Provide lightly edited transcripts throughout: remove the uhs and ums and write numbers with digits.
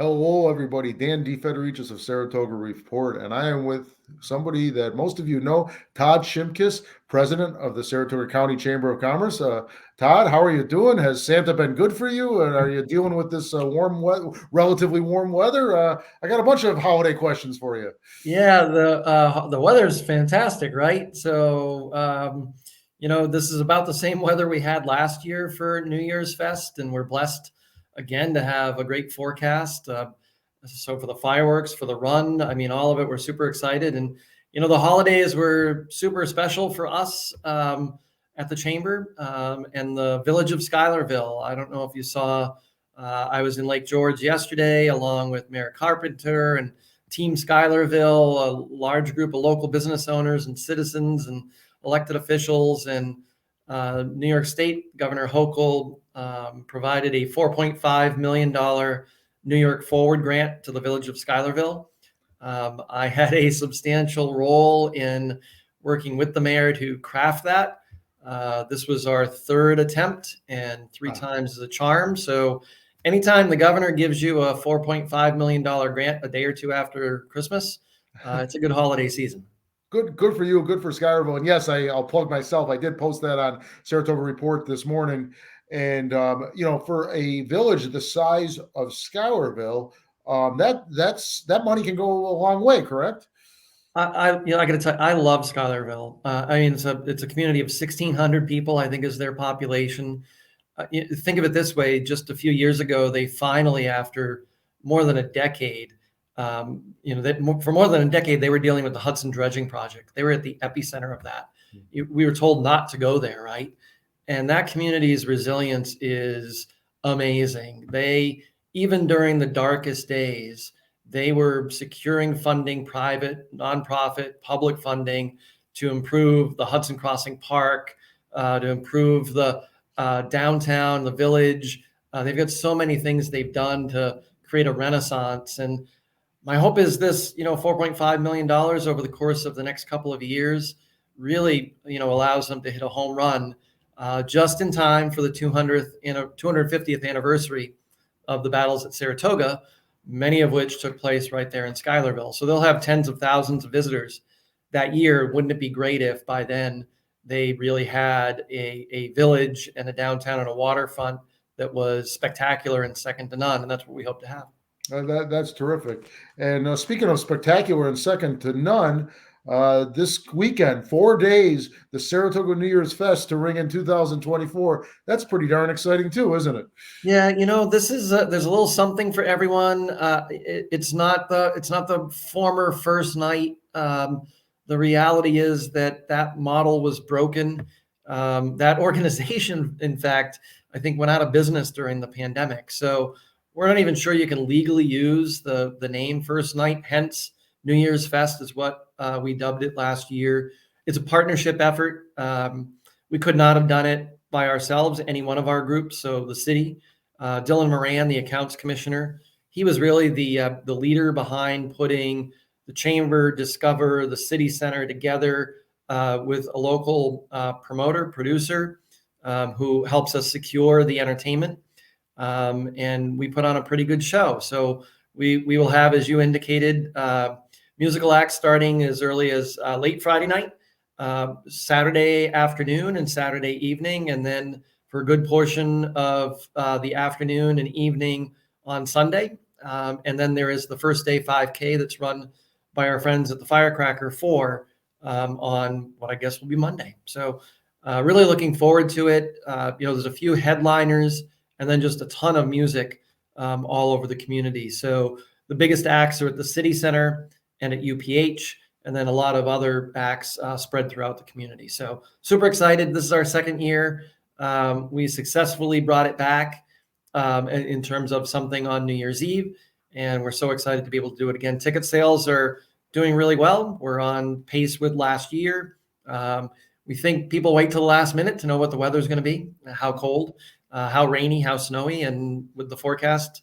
Hello, everybody. Dan DeFedericis of Saratoga Report, and I am with somebody that most of you know, Todd Shimkus, president of the Saratoga County Chamber of Commerce. Todd, how are you doing? Has Santa been good for you? And are you dealing with this relatively warm weather? I got a bunch of holiday questions for you. Yeah, the weather's fantastic, right? So, this is about the same weather we had last year for New Year's Fest, and we're blessed again to have a great forecast. So for the fireworks, for the run, I mean, all of it, we're super excited. And the holidays were super special for us at the chamber and the village of Schuylerville. I don't know if you saw. I was in Lake George yesterday, along with Mayor Carpenter and Team Schuylerville, a large group of local business owners and citizens and elected officials, and New York State Governor Hochul provided a $4.5 million New York Forward grant to the village of Schuylerville. I had a substantial role in working with the mayor to craft that. This was our third attempt, and three times is a charm. So anytime the governor gives you a $4.5 million grant a day or two after Christmas, it's a good holiday season. Good for you. Good for Schuylerville. And yes, I'll plug myself. I did post that on Saratoga Report this morning. And for a village the size of Schuylerville, that money can go a long way. Correct? I got to tell you, I love Schuylerville. It's a community of 1,600 people, I think, is their population. Think of it this way: just a few years ago, they finally, after more than a decade, for more than a decade, they were dealing with the Hudson dredging project. They were at the epicenter of that. We were told not to go there, right? And that community's resilience is amazing. Even during the darkest days, they were securing funding, private, nonprofit, public funding, to improve the Hudson Crossing Park, to improve the downtown, the village. They've got so many things they've done to create a renaissance. And my hope is this, $4.5 million over the course of the next couple of years really, allows them to hit a home run just in time for the 250th anniversary of the battles at Saratoga, many of which took place right there in Schuylerville. So they'll have tens of thousands of visitors that year. Wouldn't it be great if by then they really had a village and a downtown and a waterfront that was spectacular and second to none? And that's what we hope to have. That's terrific. And speaking of spectacular and second to none, this weekend, 4 days, the Saratoga New Year's Fest to ring in 2024. That's pretty darn exciting too, isn't it? Yeah, this is there's a little something for everyone. It's not the former first night. The reality is that model was broken. That organization, in fact, I think went out of business during the pandemic. So we're not even sure you can legally use the name First Night. Hence, New Year's Fest is what we dubbed it last year. It's a partnership effort. We could not have done it by ourselves, any one of our groups. So the city, Dylan Moran, the accounts commissioner, he was really the leader behind putting the chamber, Discover, the city center together with a local producer who helps us secure the entertainment. And we put on a pretty good show. So we will have, as you indicated, musical acts starting as early as late Friday night, Saturday afternoon and Saturday evening, and then for a good portion of the afternoon and evening on Sunday. And then there is the first day 5K that's run by our friends at the Firecracker 4 on what I guess will be Monday. So really looking forward to it. There's a few headliners and then just a ton of music all over the community. So the biggest acts are at the City Center and at UPH, and then a lot of other acts spread throughout the community. So super excited. This is our second year. We successfully brought it back in terms of something on New Year's Eve, and we're so excited to be able to do it again. Ticket sales are doing really well. We're on pace with last year. We think people wait till the last minute to know what the weather is going to be, how cold, how rainy, how snowy, and with the forecast,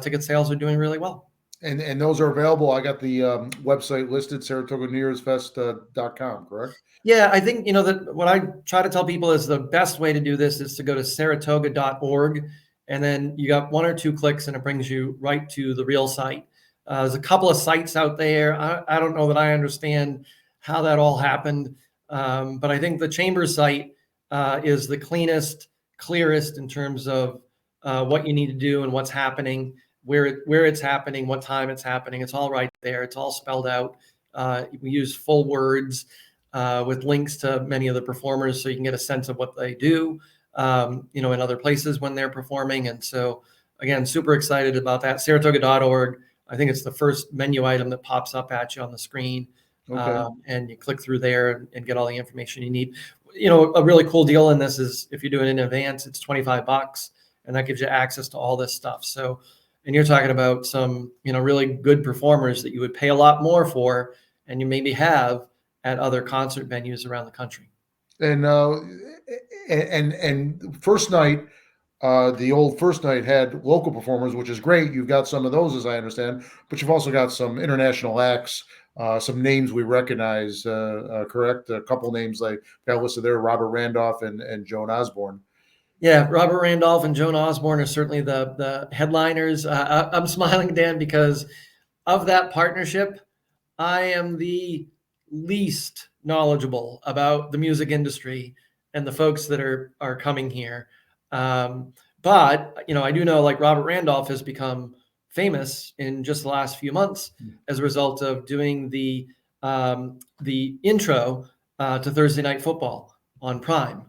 ticket sales are doing really well. And those are available. I got the website listed, SaratogaNewYear'sFest.com, correct? Yeah, I think, that what I try to tell people is the best way to do this is to go to saratoga.org and then you got 1 or 2 clicks and it brings you right to the real site. There's a couple of sites out there. I don't know that I understand how that all happened, but I think the chamber site is the cleanest, clearest in terms of what you need to do and what's happening, where it's happening, what time it's happening. It's all right there. It's all spelled out. We use full words with links to many of the performers, so you can get a sense of what they do, in other places when they're performing. And so, again, super excited about that. Saratoga.org. I think it's the first menu item that pops up at you on the screen. Okay. And you click through there and get all the information you need. A really cool deal in this is if you do it in advance, it's $25, and that gives you access to all this stuff. So, and you're talking about some, really good performers that you would pay a lot more for, and you maybe have at other concert venues around the country. And first night, the old first night had local performers, which is great. You've got some of those, as I understand, but you've also got some international acts, some names we recognize. Correct? A couple names like got listed there: Robert Randolph and Joan Osborne. Yeah, Robert Randolph and Joan Osborne are certainly the headliners. I'm smiling, Dan, because of that partnership, I am the least knowledgeable about the music industry and the folks that are coming here. But I do know, like, Robert Randolph has become famous in just the last few months as a result of doing the intro to Thursday Night Football on Prime.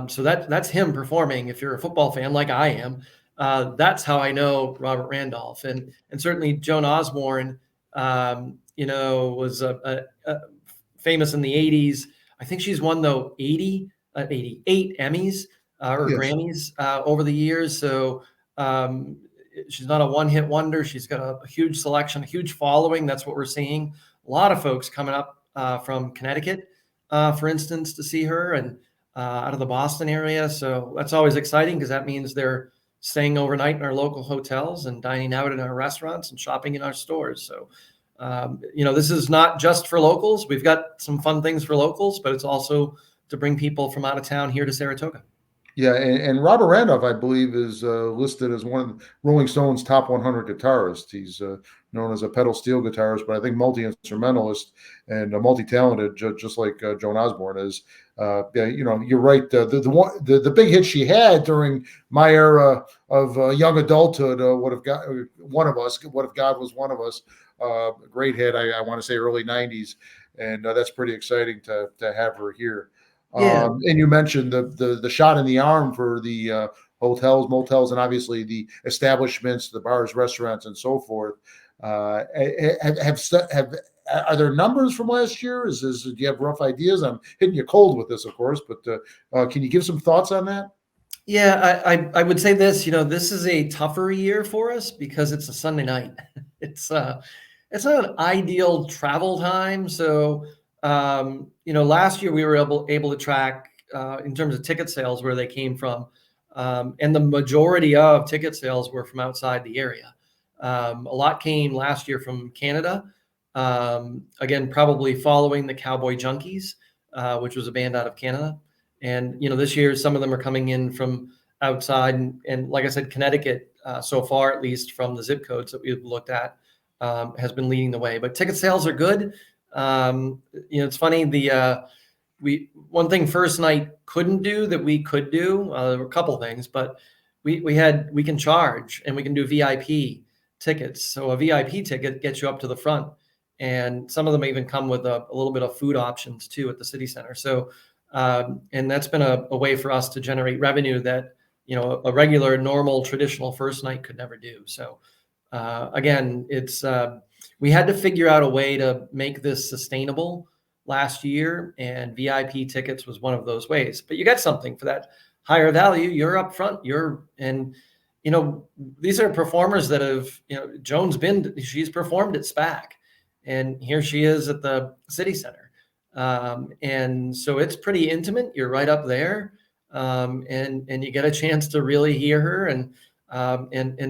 So that's him performing. If you're a football fan like I am, that's how I know Robert Randolph, and certainly Joan Osborne. Was famous in the 80s. I think she's won, though, 88 Emmys or Yes. Grammys over the years. So she's not a one-hit wonder. She's got a huge selection, a huge following. That's what we're seeing. A lot of folks coming up from Connecticut, for instance, to see her, and out of the Boston area. So that's always exciting because that means they're staying overnight in our local hotels and dining out in our restaurants and shopping in our stores. So, this is not just for locals. We've got some fun things for locals, but it's also to bring people from out of town here to Saratoga. Yeah, and Robert Randolph, I believe, is listed as one of Rolling Stone's top 100 guitarists. He's known as a pedal steel guitarist, but I think multi-instrumentalist and multi-talented, just like Joan Osborne is. Yeah, you're right. The big hit she had during my era of young adulthood, What If God, One of Us, What If God Was One of Us, great hit. I want to say early 90s, and that's pretty exciting to have her here. Yeah. And you mentioned the shot in the arm for the hotels, motels, and obviously the establishments, the bars, restaurants, and so forth. Are there numbers from last year? Do you have rough ideas? I'm hitting you cold with this, of course, but can you give some thoughts on that? Yeah, I would say this. This is a tougher year for us because it's a Sunday night. It's not an ideal travel time. So, last year we were able to track in terms of ticket sales where they came from, and the majority of ticket sales were from outside the area. A lot came last year from Canada. Again, probably following the Cowboy Junkies, which was a band out of Canada. And, this year, some of them are coming in from outside. And like I said, Connecticut, so far, at least from the zip codes that we've looked at, has been leading the way. But ticket sales are good. It's funny. One thing first night couldn't do that we could do, there were a couple things, but we can charge and we can do VIP tickets. So a VIP ticket gets you up to the front. And some of them even come with a little bit of food options too at the city center. So, and that's been a way for us to generate revenue that, a regular, normal, traditional first night could never do. So, again, it's, we had to figure out a way to make this sustainable last year, and VIP tickets was one of those ways. But you get something for that higher value. You're up front. These are performers that have, she's performed at SPAC, and here she is at the city center. And so it's pretty intimate. You're right up there. And you get a chance to really hear her, and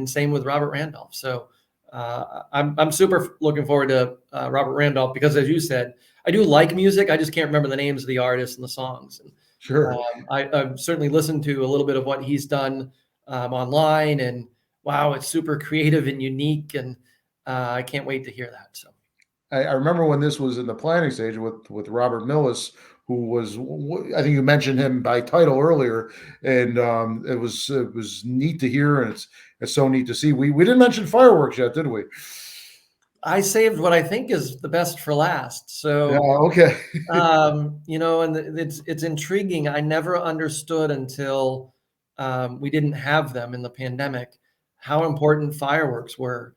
same with Robert Randolph. So I'm super looking forward to Robert Randolph because, as you said, I do like music. I just can't remember the names of the artists and the songs. And, Sure. I've certainly listened to a little bit of what he's done online, and wow, it's super creative and unique, and I can't wait to hear that. So. I remember when this was in the planning stage with Robert Millis, who was, I think you mentioned him by title earlier, and it was neat to hear, and it's so neat to see. We didn't mention fireworks yet, did we? I saved what I think is the best for last. Yeah, So, okay. and it's intriguing. I never understood until we didn't have them in the pandemic, how important fireworks were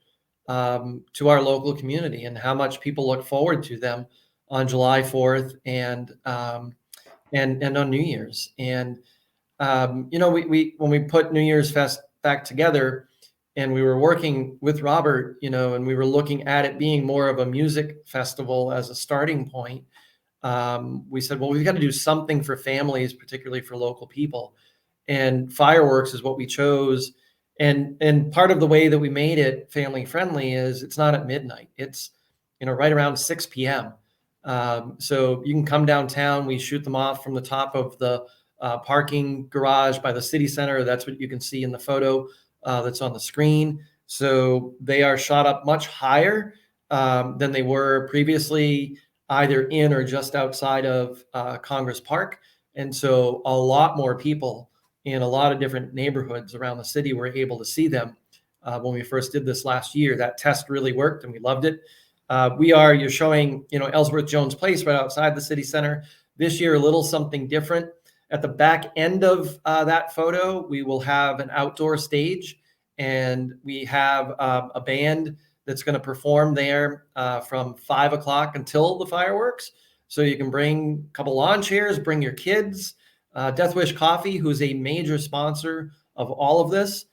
to our local community, and how much people look forward to them on July 4th and on New Year's. And we when we put New Year's Fest back together, and we were working with Robert, and we were looking at it being more of a music festival as a starting point. We said, well, we've got to do something for families, particularly for local people, and fireworks is what we chose. And part of the way that we made it family friendly is it's not at midnight. It's right around 6 p.m. So you can come downtown. We shoot them off from the top of the parking garage by the city center. That's what you can see in the photo that's on the screen. So they are shot up much higher than they were previously, either in or just outside of Congress Park. And so a lot more people in a lot of different neighborhoods around the city were able to see them when we first did this last year. That test really worked, and we loved it. You're showing, Ellsworth Jones Place right outside the city center. This year, a little something different. At the back end of that photo, we will have an outdoor stage, and we have a band that's going to perform there from 5 o'clock until the fireworks. So you can bring a couple lawn chairs, bring your kids. Death Wish Coffee, who's a major sponsor of all of this,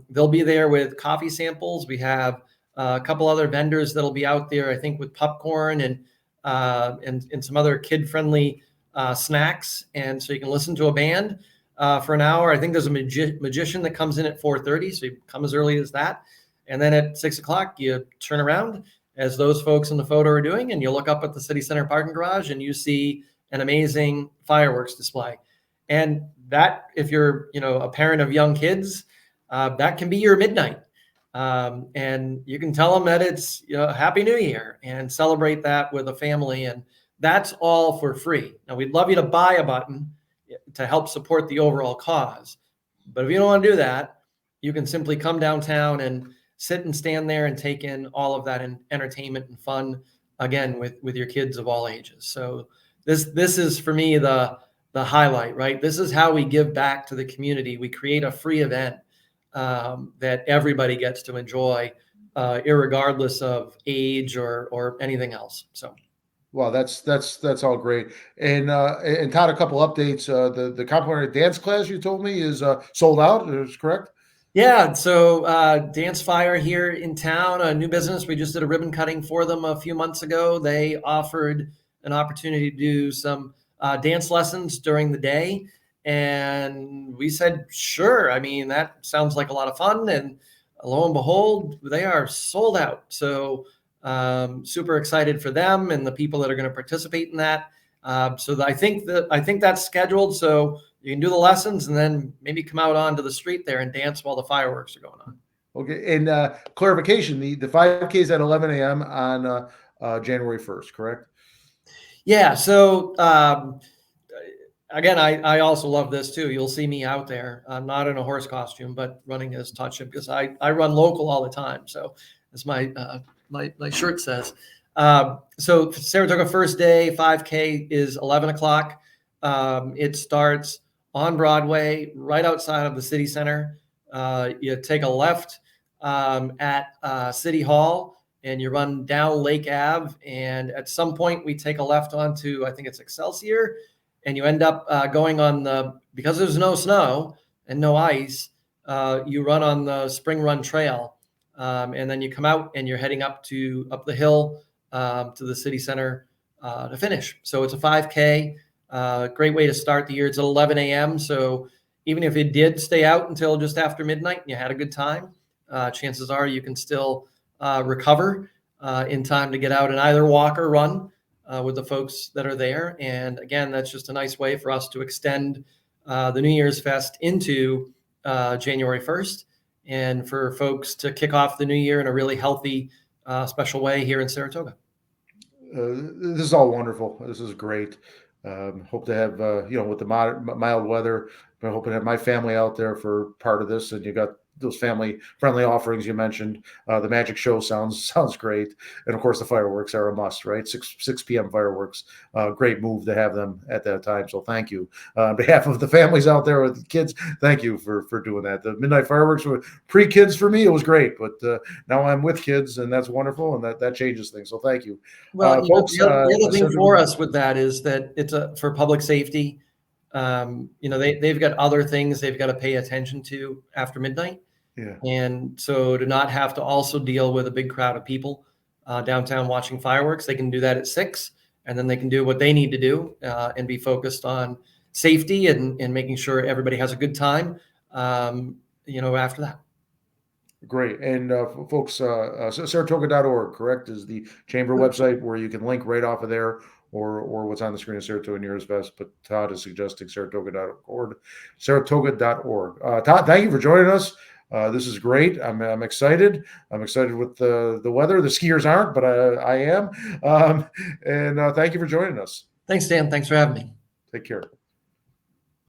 they'll be there with coffee samples. We have a couple other vendors that'll be out there, I think, with popcorn and some other kid-friendly snacks. And so you can listen to a band for an hour. I think there's a magician that comes in at 4:30, so you come as early as that. And then at 6 o'clock, you turn around, as those folks in the photo are doing, and you look up at the city center parking garage, and you see an amazing fireworks display. And that, if you're, a parent of young kids, that can be your midnight. And you can tell them that it's, Happy New Year, and celebrate that with a family. And that's all for free. Now, we'd love you to buy a button to help support the overall cause. But if you don't want to do that, you can simply come downtown and sit and stand there and take in all of that entertainment and fun, again, with your kids of all ages. So this is, for me, the highlight, right? This is how we give back to the community. We create a free event that everybody gets to enjoy, irregardless of age or anything else. So. Well, that's all great. And Todd, a couple updates. The complimentary dance class you told me is sold out. Is correct? Yeah, so Dance Fire here in town, a new business. We just did a ribbon cutting for them a few months ago. They offered an opportunity to do some dance lessons during the day, and we said, sure. I mean, that sounds like a lot of fun, and lo and behold, they are sold out. So super excited for them and the people that are going to participate in that. I think that's scheduled. So you can do the lessons and then maybe come out onto the street there and dance while the fireworks are going on. Okay. And clarification: the 5K is at 11 a.m. on January 1st, correct? Yeah. So again, I also love this too. You'll see me out there. I'm not in a horse costume, but running as Todd Shimkus. I run local all the time. So as my shirt says. So Saratoga first day 5K is 11 o'clock. It starts on Broadway, right outside of the city center. You take a left at City Hall, and you run down Lake Ave. And at some point, we take a left onto, I think it's Excelsior, and you end up going on because there's no snow and no ice, you run on the Spring Run Trail. And then you come out and you're heading up the hill to the city center to finish. So it's a 5K. Great way to start the year. It's at 11 a.m. So even if it did stay out until just after midnight and you had a good time, chances are you can still recover in time to get out and either walk or run with the folks that are there. And again, that's just a nice way for us to extend the New Year's Fest into January 1st, and for folks to kick off the new year in a really healthy, special way here in Saratoga. This is all wonderful. This is great. Hope to have, with the mild weather, I'm hoping to have my family out there for part of this. And you got those family friendly offerings you mentioned. The magic show sounds great. And of course, the fireworks are a must, right? 6 p.m. fireworks. Great move to have them at that time. So thank you. On behalf of the families out there with the kids, thank you for doing that. The midnight fireworks were pre-kids for me. It was great. But now I'm with kids, and that's wonderful. And that changes things. So thank you. Well, Folks, the other thing for us with that is that it's for public safety. They've got other things they've got to pay attention to after midnight. Yeah. And so to not have to also deal with a big crowd of people downtown watching fireworks, they can do that at 6, and then they can do what they need to do and be focused on safety and making sure everybody has a good time, after that. Great. And folks, Saratoga.org, correct, is the chamber website where you can link right off of there, or what's on the screen of Saratoga Nearest Best. But Todd is suggesting Saratoga.org. Saratoga.org. Todd, thank you for joining us. This is great. I'm excited. I'm excited with the weather. The skiers aren't, but I am. And thank you for joining us. Thanks, Dan. Thanks for having me. Take care.